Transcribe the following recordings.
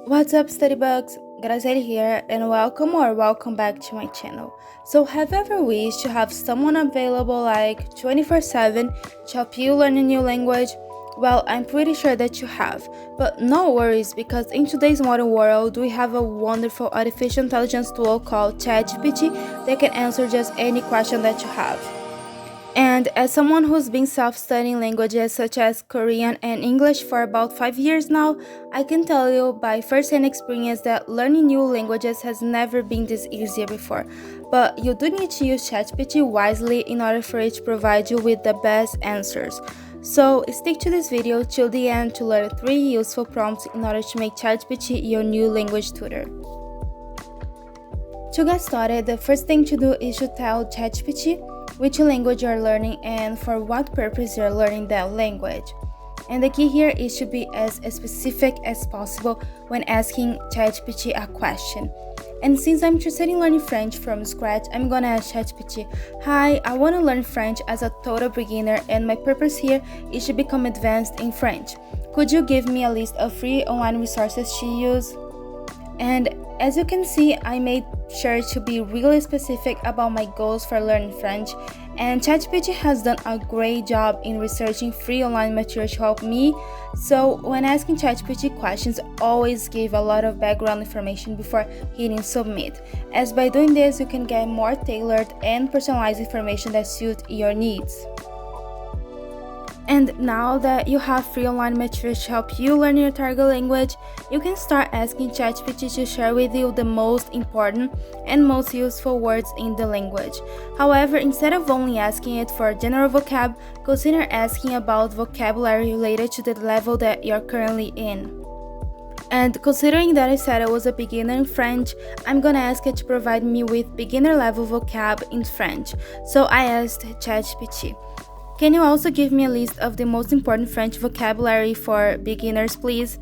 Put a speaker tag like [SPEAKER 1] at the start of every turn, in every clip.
[SPEAKER 1] What's up, study bugs? Graziella here, and welcome back to my channel. So, have you ever wished to have someone available like 24/7 to help you learn a new language? Well, I'm pretty sure that you have, but no worries, because in today's modern world, we have a wonderful artificial intelligence tool called ChatGPT that can answer just any question that you have. And as someone who's been self-studying languages such as Korean and English for about 5 years now, I can tell you by first-hand experience that learning new languages has never been this easy before. But you do need to use ChatGPT wisely in order for it to provide you with the best answers. So stick to this video till the end to learn 3 useful prompts in order to make ChatGPT your new language tutor. To get started, the first thing to do is to tell ChatGPT which language you're learning and for what purpose you're learning that language. And the key here is to be as specific as possible when asking ChatGPT a question. And since I'm interested in learning French from scratch, I'm gonna ask ChatGPT, "Hi, I wanna learn French as a total beginner and my purpose here is to become advanced in French. Could you give me a list of free online resources to use?" And as you can see, I made sure to be really specific about my goals for learning French, and ChatGPT has done a great job in researching free online material to help me. So when asking ChatGPT questions, always give a lot of background information before hitting submit, as by doing this you can get more tailored and personalized information that suits your needs. And now that you have free online materials to help you learn your target language, you can start asking ChatGPT to share with you the most important and most useful words in the language. However, instead of only asking it for general vocab, consider asking about vocabulary related to the level that you're currently in. And considering that I said I was a beginner in French, I'm gonna ask it to provide me with beginner level vocab in French. So I asked ChatGPT, "Can you also give me a list of the most important French vocabulary for beginners, please?"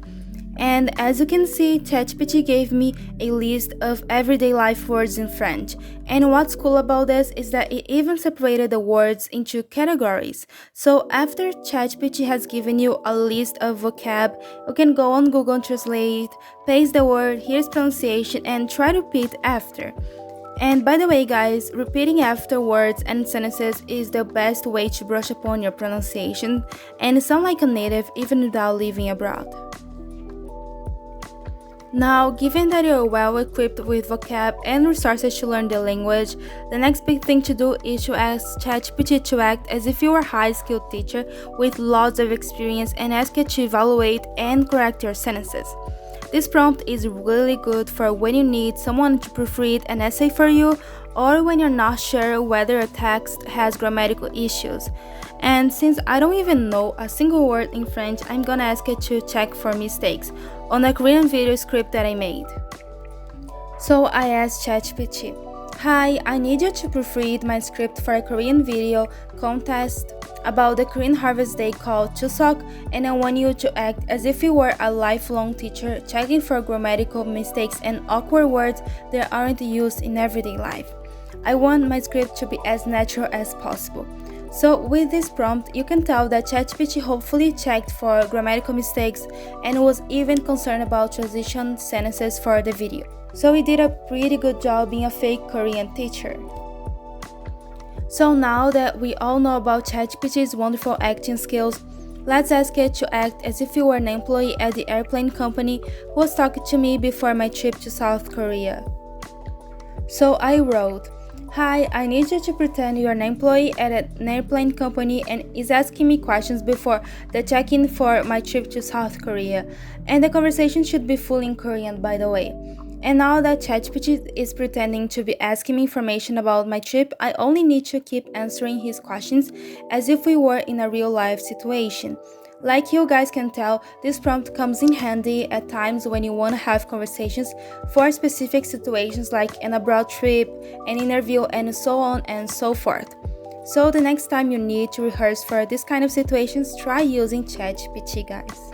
[SPEAKER 1] And as you can see, ChatGPT gave me a list of everyday life words in French. And what's cool about this is that it even separated the words into categories. So after ChatGPT has given you a list of vocab, you can go on Google Translate, paste the word, here's pronunciation, and try to repeat after. And by the way, guys, repeating after words and sentences is the best way to brush upon your pronunciation and sound like a native even without living abroad. Now, given that you're well equipped with vocab and resources to learn the language, the next big thing to do is to ask ChatGPT to act as if you were a high-skilled teacher with lots of experience and ask it to evaluate and correct your sentences. This prompt is really good for when you need someone to proofread an essay for you or when you're not sure whether a text has grammatical issues. And since I don't even know a single word in French, I'm gonna ask it to check for mistakes on a Korean video script that I made. So I asked ChatGPT, "Hi, I need you to proofread my script for a Korean video contest about the Korean Harvest Day called Chuseok, and I want you to act as if you were a lifelong teacher checking for grammatical mistakes and awkward words that aren't used in everyday life. I want my script to be as natural as possible." So with this prompt, you can tell that ChatGPT hopefully checked for grammatical mistakes and was even concerned about transition sentences for the video. So it did a pretty good job being a fake Korean teacher. So now that we all know about ChatGPT's wonderful acting skills, let's ask it to act as if you were an employee at the airplane company who was talking to me before my trip to South Korea. So I wrote, "Hi, I need you to pretend you're an employee at an airplane company and is asking me questions before the check-in for my trip to South Korea." And the conversation should be fully in Korean, by the way. And now that ChatGPT is pretending to be asking me information about my trip, I only need to keep answering his questions as if we were in a real-life situation. Like you guys can tell, this prompt comes in handy at times when you want to have conversations for specific situations like an abroad trip, an interview, and so on and so forth. So the next time you need to rehearse for this kind of situations, try using ChatGPT, guys.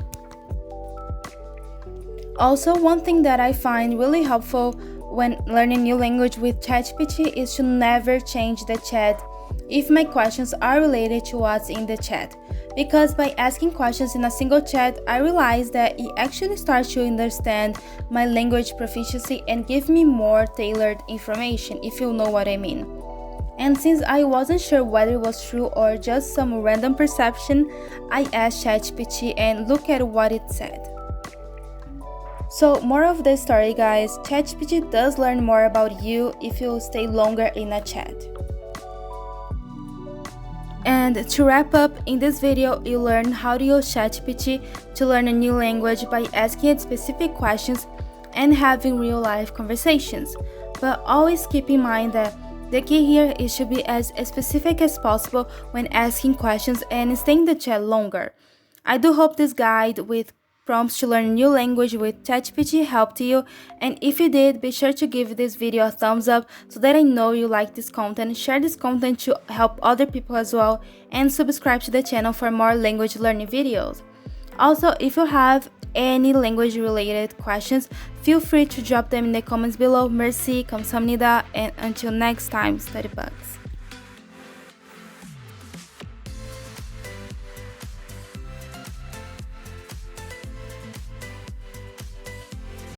[SPEAKER 1] Also, one thing that I find really helpful when learning new language with ChatGPT is to never change the chat if my questions are related to what's in the chat. because by asking questions in a single chat, I realized that it actually starts to understand my language proficiency and give me more tailored information, if you know what I mean. And since I wasn't sure whether it was true or just some random perception, I asked ChatGPT and look at what it said. So, more of the story, guys, ChatGPT does learn more about you if you stay longer in a chat. And to wrap up, in this video, you learn how to use ChatGPT to learn a new language by asking it specific questions and having real-life conversations. But always keep in mind that the key here is to be as specific as possible when asking questions and stay in the chat longer. I do hope this guide with prompts to learn a new language with ChatGPT helped you, and if you did, be sure to give this video a thumbs up so that I know you like this content. Share this content to help other people as well, and subscribe to the channel for more language learning videos. Also, if you have any language related questions, feel free to drop them in the comments below. Merci, 감사합니다, and until next time, study bugs.